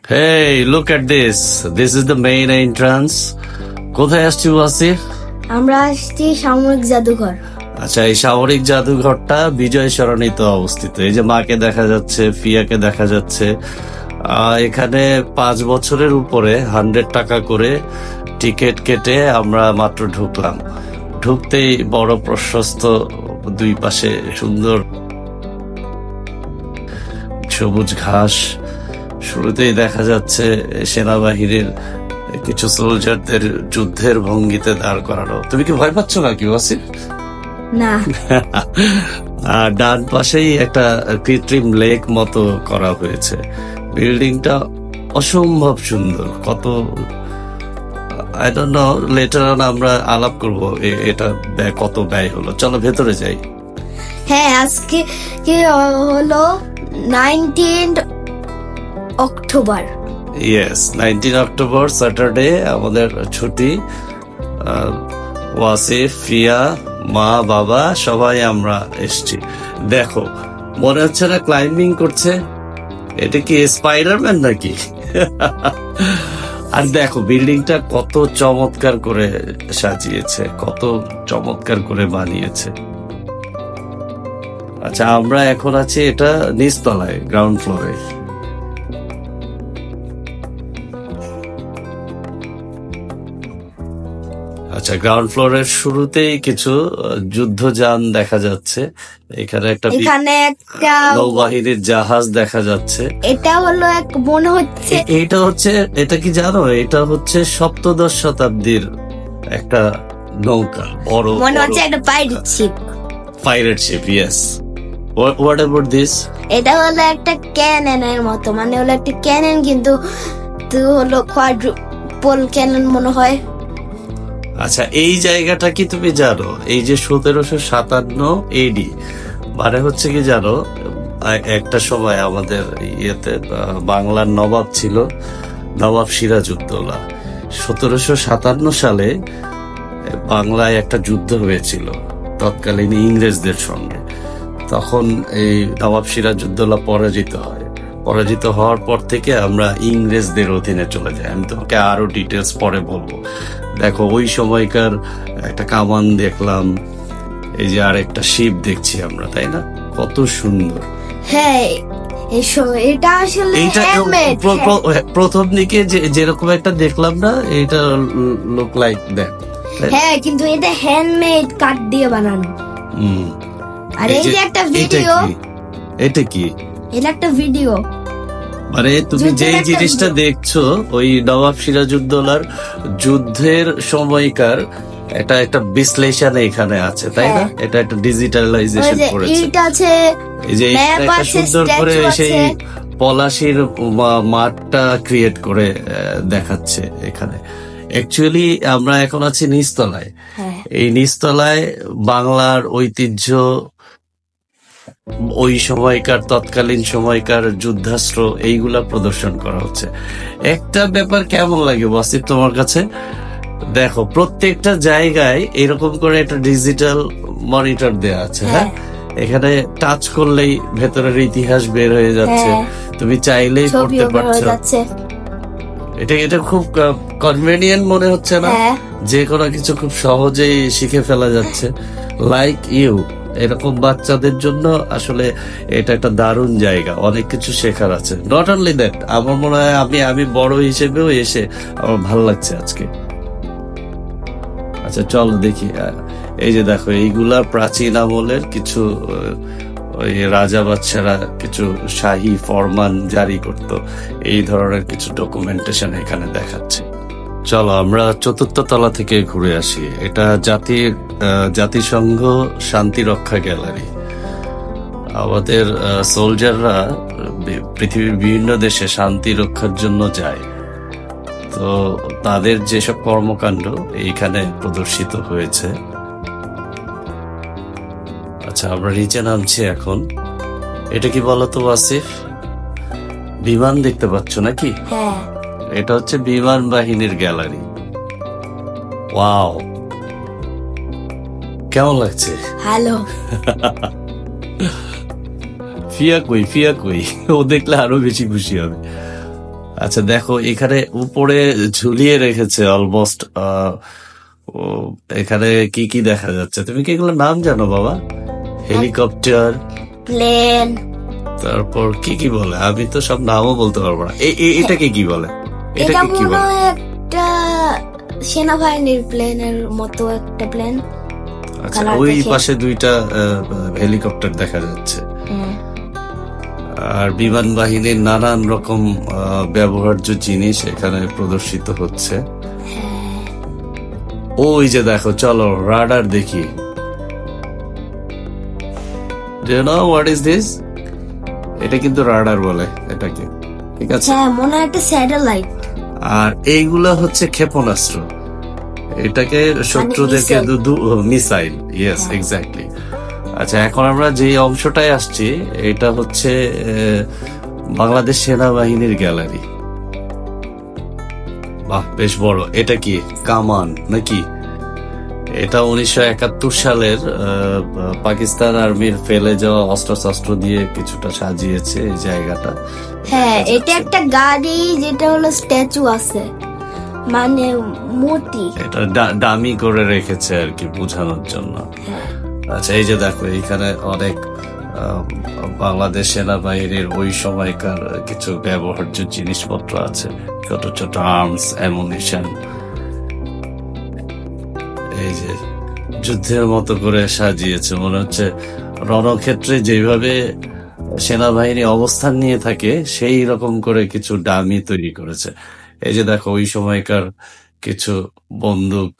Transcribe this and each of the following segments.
Hey, look at this. This is the main entrance. কোথায় আসছি ওয়াসিফ? আমরা আসছি সামরিক জাদুঘর। আচ্ছা, এই সামরিক জাদুঘরটা বিজয় সরণিতে অবস্থিত। এই যে মাকে দেখা যাচ্ছে, ফিয়াকে দেখা যাচ্ছে। এখানে 5 বছরের উপরে 100 টাকা করে টিকিট কেটে আমরা মাত্র ঢুকলাম। ঢুকতেই বড় প্রশস্ত, দুই পাশে সুন্দর সবুজ ঘাস। শুরুতেই দেখা যাচ্ছে সেনাবাহিনীর কিছু সোলজারদের যুদ্ধের ভঙ্গিতে দাঁড় করানো। তুমি কি ভয় পাচ্ছ নাকি ওয়াসিফ? না। আর ডান পাশেই একটা কৃত্রিম লেক মতো করা হয়েছে। বিল্ডিংটা অসম্ভব সুন্দর। কত I don't know, letter on আমরা আলাপ করব এটা কত ব্যয় হলো। চলো ভেতরে যাই। হ্যাঁ, আজকে হলো 19 অক্টোবর। ইয়েস, 19 অক্টোবর স্যাটারডে আমাদের ছুটি। ওয়াসিফ, ফিয়া, মা, বাবা সবাই আমরা এসছি। দেখো, মনে হচ্ছে না ক্লাইম্বিং করছে? এটা কি স্পাইডারম্যান নাকি? আর দেখো বিল্ডিংটা কত চমৎকার করে সাজিয়েছে, কত চমৎকার করে বানিয়েছে। আচ্ছা, আমরা এখন আছি এটা নিচতলায়, গ্রাউন্ড ফ্লোরে। আচ্ছা, গ্রাউন্ড ফ্লোরের শুরুতেই কিছু যুদ্ধযান দেখা যাচ্ছে। এখানে একটা নৌবাহিনীর জাহাজ দেখা যাচ্ছে। এটা হলো মনে হচ্ছে এটা কি জানো, এটা হচ্ছে 17শ শতাব্দীর একটা নৌকা, বড় মনে হচ্ছে একটা pirate sheep. Yes, what about this? এটা হলো একটা ক্যাননের মতো, মানে হলো একটা ক্যানন, কিন্তু হলো কোয়াড্রুপল ক্যানন মনে হয়। আচ্ছা, এই জায়গাটা কি তুমি জানো? এই যে 1757 এডি, মানে হচ্ছে কি জানো, একটা সময় আমাদের ইয়েতে বাংলার নবাব ছিল নবাব সিরাজউদ্দৌলা। 1757 সালে বাংলায় একটা যুদ্ধ হয়েছিল তৎকালীন ইংরেজদের সঙ্গে। তখন এই নবাব সিরাজউদ্দৌলা পরাজিত হয়। পরাজিত হওয়ার পর থেকে আমরা ইংরেজদের অধীনে চলে যাই। আমি তোমাকে আরো ডিটেলস পরে বলবো। দেখো, ওই সময়কার একটা কামান দেখলাম, এই যে আর একটা শিপ দেখছি আমরা, তাই না? কত সুন্দর। হ্যাঁ, এটা আসলে প্রথম দিকে যেরকম একটা দেখলাম না, এটা লুক লাইক দ্যাট। হ্যাঁ, কিন্তু এটা হ্যান্ডমেড, কাঠ দিয়ে বানানো। আর এই যে একটা ভিডিও, এটা কি? এটা একটা ভিডিও, মানে তুমি যেই জিনিসটা দেখছো ওই নবাব সিরাজউদ্দৌলার যুদ্ধের সময়কার এটা একটা বিশ্লেষণ এখানে আছে, তাই না? এটা একটা ডিজিটালাইজেশন করেছে। এই যে একটা সুন্দর করে সেই পলাশির মাঠটা ক্রিয়েট করে দেখাচ্ছে এখানে। অ্যাকচুয়ালি আমরা এখন আছি নিচতলায়। এই নিচতলায় বাংলার ঐতিহ্য, ওই সময়কার তৎকালীন সময়কার যুদ্ধাস্ত্র, এইগুলা প্রদর্শন করা হচ্ছে। একটা ব্যাপার কেমন লাগে ওয়াসিফ তোমার কাছে? দেখো, প্রত্যেকটা জায়গায় এরকম করে একটা ডিজিটাল মনিটর দেয়া আছে। হ্যাঁ, এখানে টাচ করলেই ভেতরের ইতিহাস বের হয়ে যাচ্ছে, তুমি চাইলেই পড়তে পারছো। এটা খুব কনভেনিয়েন্ট মনে হচ্ছে না? যে কোনো কিছু খুব সহজেই শিখে ফেলা যাচ্ছে। লাইক ইউ, এরকম বাচ্চাদের জন্য আসলে এটা একটা দারুণ জায়গা, অনেক কিছু শেখার আছে। নট অনলি দ্যাট, আমার মনে হয় আমি বড় হিসেবেও এসে আমার ভালো লাগছে আজকে। আচ্ছা, চলো দেখি। এই যে দেখো, এইগুলা প্রাচীন আমলের কিছু, ওই রাজা বাদশারা কিছু শাহী ফরমান জারি করত, এই ধরনের কিছু ডকুমেন্টেশন এখানে দেখাচ্ছে। চলো আমরা 4র্থ তলা থেকে ঘুরে আসি। এটা জাতিসংঘ শান্তি রক্ষা গ্যালারি। আমাদের সোলজাররা পৃথিবীর বিভিন্ন দেশে শান্তি রক্ষার জন্য যায়, তো তাদের যেসব কর্মকাণ্ড এইখানে প্রদর্শিত হয়েছে। আচ্ছা, আমরা নিচে নামছি এখন। এটা কি বলতো ওয়াসিফ? বিমান দেখতে পাচ্ছ নাকি? হ্যাঁ, এটা হচ্ছে বিমান বাহিনীর গ্যালারি। ওয়াও, কেমন লাগছে? হ্যালো। ফিয়া কই? ও দেখলে আরো বেশি খুশি হবে। আচ্ছা দেখো এখানে উপরে ঝুলিয়ে রেখেছে অলমোস্ট। এখানে কি কি দেখা যাচ্ছে, তুমি কি এগুলোর নাম জানো বাবা? হেলিকপ্টার, প্লেন, তারপর কি কি বলে, আমি তো সব নামও বলতে পারবো না। এটাকে কি বলে? এটা এটাকে কি মনে বলে? হয় একটা সেনাবাহিনীর প্লেনের মতো একটা প্লেন। আচ্ছা কালার ওই দেখে। পাশে দুইটা হেলিকপ্টার দেখা যাচ্ছে। হ্যাঁ। আর বিমান বাহিনীর নানান রকম ব্যবহার্য জিনিস এখানে প্রদর্শিত হচ্ছে। হ্যাঁ। ওই যে দেখো, চলো রাডার দেখি। Do you know what is this? এটা কিন্তু রাডার বলে এটাকে, ঠিক আছে। হ্যাঁ, মনে হয় একটা স্যাটেলাইট। আর এইগুলা হচ্ছে ক্ষেপণাস্ত্র, এটাকে শত্রুদেরকে মিসাইল। Yes, exactly. আচ্ছা এখন আমরা যে অংশটায় আসছি এটা হচ্ছে বাংলাদেশ সেনাবাহিনীর গ্যালারি। বাহ, বেশ বড়। এটা কি কামান নাকি? এটা 1971 সালের পাকিস্তান আর্মির ফেলে যাওয়া অস্ত্র দিয়ে কিছুটা সাজিয়েছে এই জায়গাটা। হ্যাঁ, এটা একটা গাড়ি যেটা হলো স্ট্যাচু আছে, মানে মূর্তি। এটা ডামি করে রেখেছে আর কি, বোঝানোর জন্য। আচ্ছা এই যে দেখো এখানে অনেক বাংলাদেশ সেনাবাহিনীর ওই সময়কার কিছু ব্যবহার্য জিনিসপত্র আছে, ছোট ছোট আর্মস, অ্যামুনিশন। এই যে যুদ্ধের মতো করে সাজিয়েছে, মনে হচ্ছে রণক্ষেত্রে যেভাবে সেনাবাহিনী অবস্থান নিয়ে থাকে সেই রকম করে কিছু ডামি তৈরি করেছে। এই যে দেখো ওই সময়কার কিছু বন্দুক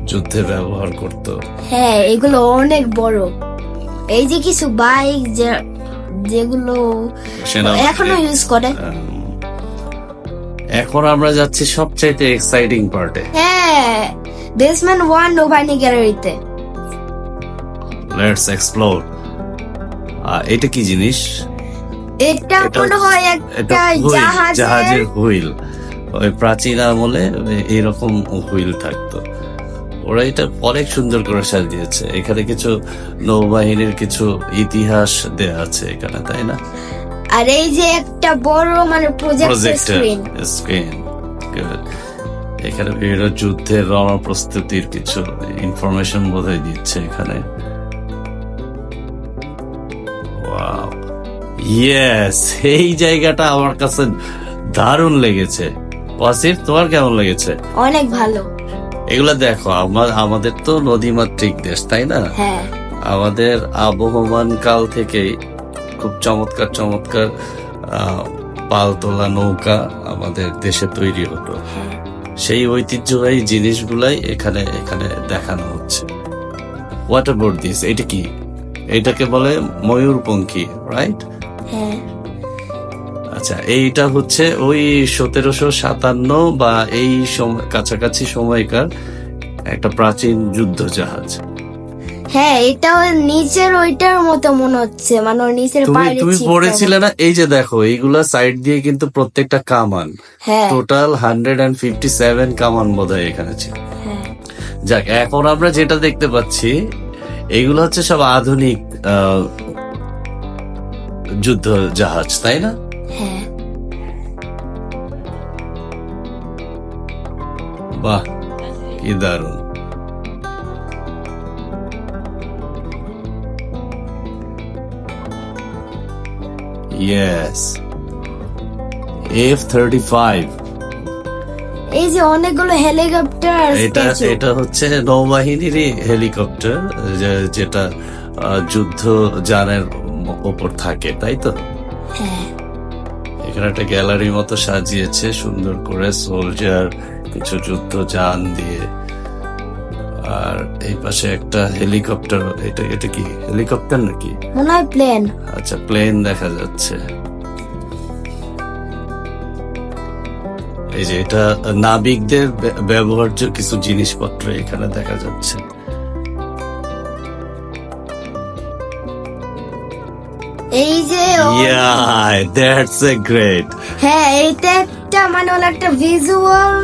যুদ্ধে ব্যবহার করতো। হ্যাঁ, এগুলো অনেক বড়। এই যে কিছু বাইক যেগুলো এখনো ইউজ করে। এখন আমরা যাচ্ছি সবচাইতে এক্সাইটিং পার্টে। হ্যাঁ, বেসমেন্ট 1 নৌবাহিনী গ্যালারিতে। Let's explore. এটা কি জিনিস? এটা মনে হয় একটা জাহাজের হুইল। ওই প্রাচীন আমলে এরকম হুইল থাকতো। ওরা এটা অনেক সুন্দর করে সাজিয়েছে। এখানে কিছু নৌবাহিনীর কিছু ইতিহাস দেয়া আছে এখানে, তাই না? আর এই যে একটা বড় মানে প্রজেক্টর স্ক্রিন। এখানে বিভিন্ন যুদ্ধের রণপ্রস্তুতির কিছু ইনফরমেশন বোধহয় দিচ্ছে এখানে। ওয়াও, ইয়েস, এই জায়গাটা আমার কাছে দারুণ লেগেছে। ওয়াসিফ, তোমার কেমন লেগেছে? অনেক ভালো। এগুলা দেখো, আমাদের তো নদীমাতৃক দেশ, তাই না? হ্যাঁ। আমাদের আবহমান কাল থেকেই খুব চমৎকার চমৎকার পালতোলা নৌকা আমাদের দেশে তৈরি হতো। সেই ঐতিহ্যবাহী জিনিসগুলাই এখানে দেখানো হচ্ছে। What about this? এটা কি? এটাকে বলে ময়ূরপঙ্খী, রাইট? হ্যাঁ। আচ্ছা, এইটা হচ্ছে ওই 1757 বা এই কাছাকাছি সময়কার একটা প্রাচীন যুদ্ধ জাহাজ। হ্যাঁ, এটা নিচের ওইটার মতো মনে হচ্ছে, মানে ওর নিচের বাইরে তুমি পড়েছিলে না? এই যে দেখো এইগুলা সাইড দিয়ে কিন্তু প্রত্যেকটা কামান। হ্যাঁ। টোটাল 157 কামান বোধহয় এখানে ছিল। যাক, এখন আমরা যেটা দেখতে পাচ্ছি এগুলো হচ্ছে সব আধুনিক যুদ্ধ জাহাজ, তাই না? হ্যাঁ। বাহ, কি দারুণ। Yes, F-35। এই যে অনেকগুলো হেলিকপ্টার। এটা হচ্ছে নৌবাহিনীরই হেলিকপ্টার, যেটা যুদ্ধ যানের উপর থাকে, তাই তো? হ্যাঁ। এখানে একটা গ্যালারি মতো সাজিয়েছে সুন্দর করে, সোলজার, কিছু যুদ্ধ যান দিয়ে। আর এই পাশে একটা হেলিকপ্টার। এটা কি হেলিকপ্টার নাকি? মনে হয় প্লেন। আচ্ছা, প্লেন দেখা যাচ্ছে। এই যে এটা নাবিকদের ব্যবহার্য কিছু জিনিসপত্র এখানে দেখা যাচ্ছে। এই যে দ্যাটস এ গ্রেট। হ্যাঁ, এটা একটা মানে হলো একটা ভিজুয়াল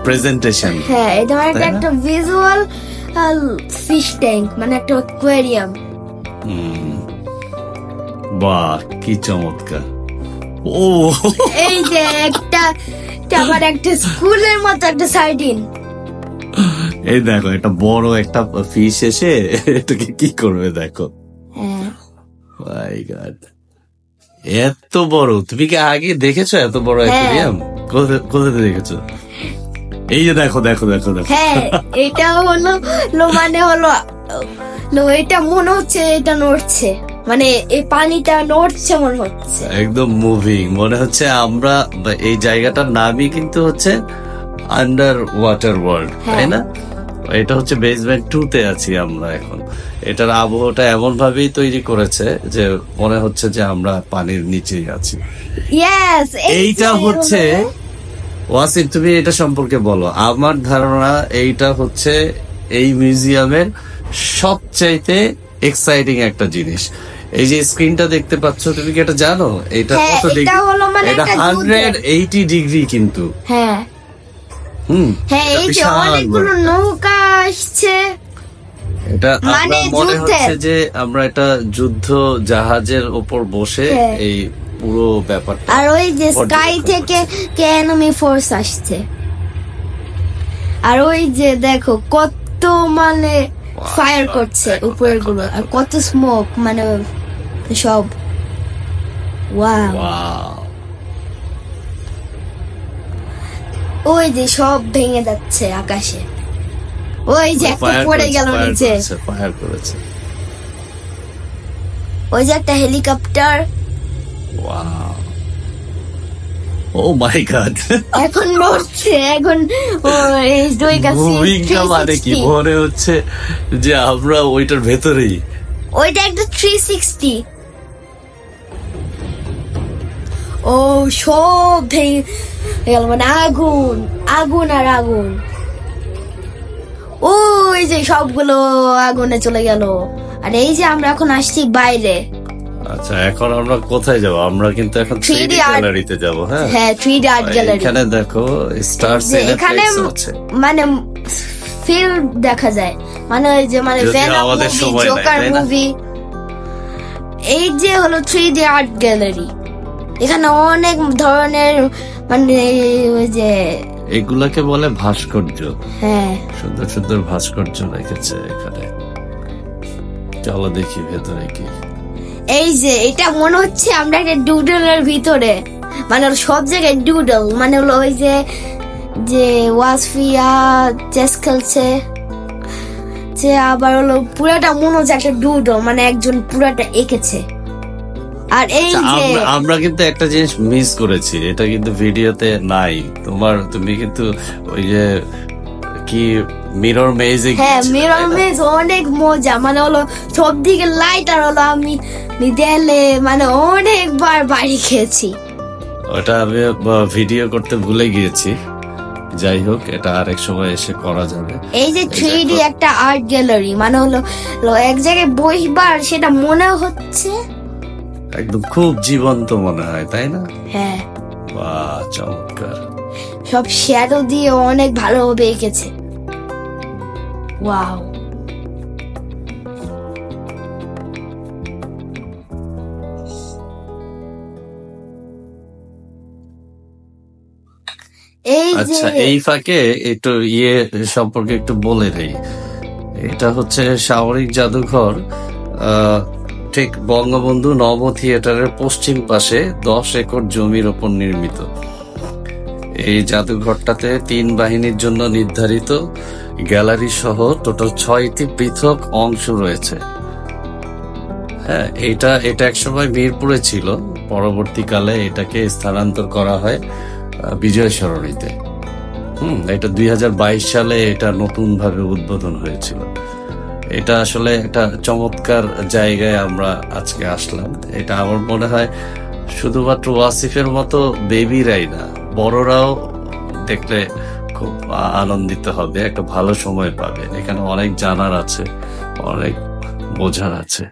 প্রেজেন্টেশন। হ্যাঁ, এটা মানে একটা ভিজুয়াল ফিশ ট্যাঙ্ক, মানে একটা অ্যাকোয়ারিয়াম। বাহ, কি চমৎকার। ও এই যে একটা আবার একটা স্কুলের মতো একটা সার্ডিন। এই দেখো একটা বড় একটা ফিশ এসে এটাকে কি করবে দেখো। হ্যাঁ মাই গড, এত বড়! তুমি কি আগে দেখেছো এত বড় অ্যাকুয়ারিয়াম? কোথাতে দেখেছো? এই যে দেখো দেখো দেখো দেখো। হ্যাঁ, এটা হলো মানে হলো এটা মনে হচ্ছে এটা নড়ছে, মানে এই পানিটা নড়ছে মনে হচ্ছে, একদম মুভিং মনে হচ্ছে। আমরা এই জায়গাটার নামই কিন্তু হচ্ছে আন্ডার ওয়াটার ওয়ার্ল্ড, তাই না? এটা হচ্ছে বেসমেন্ট 2 তে আছি আমরা এখন। এটার আবহাওয়াটা এমন ভাবেই তৈরি করেছে যে মনে হচ্ছে যে আমরা পানির নিচেই আছি। ইয়েস, এইটা হচ্ছে ওয়াসিম, তুমি এটা সম্পর্কে বলো। আমার ধারণা এইটা হচ্ছে এই মিউজিয়ামের সবচাইতে এক্সাইটিং একটা জিনিস। এই যে স্ক্রিনটা দেখতে পাচ্ছ, তুমি কি এটা জানো? এটা হ্যাঁ, কত এটা ডিগ্রি? হলো মানে এটা একটা যুদ্ধ। 180 ডিগ্রি কিন্তু। হ্যাঁ হ্যাঁ, এই যে বিশাল অনেকগুলো বড়। নৌকা আসছে, এটা মানে আমরা মনে যুদ্ধের। হচ্ছে যে আমরা এটা যুদ্ধ জাহাজের উপর বসে হ্যাঁ। এই পুরো ব্যাপারটা। আর ওই যে স্কাই পর্যবেক্ষণ থেকে এনিমি ফোর্স আসছে, আর ওই যে দেখো কত মানে ফায়ার করছে দেখো, উপরের দেখো, গুলো, দেখো, আর কত স্মোক, মানে সব ওয়াও। Wow! ওই যে সব ভেঙে যাচ্ছে আকাশে, ওই যে একটা Fire পড়ে করেছে, গেল fire নিচে, করেছে, fire করেছে। ওই যে একটা helicopter Wow! Oh my God! এখন নড়ছে, এখন দুই কাছে মুভিংটা মানে কি 360, মনে হচ্ছে যে আমরা ওইটার ভেতরেই। ওইটা একটা 360। ও সব ভেঙে গেল, মানে আগুন আগুন আর আগুন, ওই যে সবগুলো আগুনে চলে গেল। আর এই যে আমরা এখন আসছি বাইরে। আচ্ছা, এখন আমরা কোথায় যাব? আমরা কিন্তু এখন 3D 3D art গ্যালারিতে যাব। হ্যাঁ, হ্যাঁ, 3D আর্ট গ্যালারি। এখানে দেখো স্টার এখানে সিনেপ্লেক্স আছে। মানে ফিল্ম দেখা যায়, মানে ওই যে মানে যদিও ভেনম আমাদের মুভি, সময় নাই, জোকার তাই না? মুভি। এই যে হলো 3D আর্ট গ্যালারি, এখানে অনেক ধরনের মানে ওই যে এগুলাকে বলে ভাস্কর্য। হ্যাঁ সুন্দর সুন্দর ভাস্কর্য রেখেছে এখানে। চলো দেখি ভেতরে কি। এই যে এটা মনে হচ্ছে আমরা একটা ডুডলের ভিতরে, মানে হলো সব জায়গায় ডুডল, মানে হলো ওই যে যে ওয়াসফিয়া চেস খেলছে, যে আবার হলো পুরাটা মনে হচ্ছে একটা ডুডল, মানে একজন পুরাটা এঁকেছে। আর এই যে আমরা কিন্তু একটা জিনিস মিস করেছি, এটা কিন্তু ভিডিওতে নাই। তুমি কিন্তু ওই যে কি মিরর মেজে হ্যাঁ, মিরর মেজ অনেক মজা, মানে হলো সব দিকে লাইট, আর হলো আমি দেয়ালে মানে অনেকবার বাড়ি খেয়েছি। ওটা আমি ভিডিও করতে ভুলে গিয়েছি। যাই হোক, এটা আরেক সময় এসে করা যাবে। এই যে 3D একটা আর্ট গ্যালারি, মানে হলো এক জায়গায় বসবার সেটা মনে হচ্ছে একদম খুব জীবন্ত মনে হয়, তাই না? হ্যাঁ, বাহ, চমৎকার। সব শ্যাডো দিয়ে অনেক ভালোভাবে এঁকেছে। ওয়াও, এই যে আচ্ছা, এই ফাঁকে একটু সম্পর্কে একটু বলে দেই। এটা হচ্ছে সামরিক জাদুঘর, ঠিক বঙ্গবন্ধু নব থিয়েটারের পশ্চিম পাশে 10 একর জমির ওপর নির্মিত। এই জাদুঘরটাতে 3 বাহিনীর জন্য নির্ধারিত গ্যালারি সহ টোটাল 6টি পৃথক অংশ রয়েছে। হ্যাঁ, এটা একসময় মিরপুরে ছিল, পরবর্তীকালে এটাকে স্থানান্তর করা হয় বিজয় সরণিতে। এটা 2022 সালে এটা নতুন ভাবে উদ্বোধন হয়েছিল। এটা আসলে একটা চমৎকার জায়গায় আমরা আজকে আসলাম। এটা আমার মনে হয় শুধুমাত্র ওয়াসিফের মতো বেবিরাই না, বড়রাও দেখলে খুব আনন্দিত হবে, একটা ভালো সময় পাবে। এখানে অনেক জানার আছে, অনেক বোঝার আছে।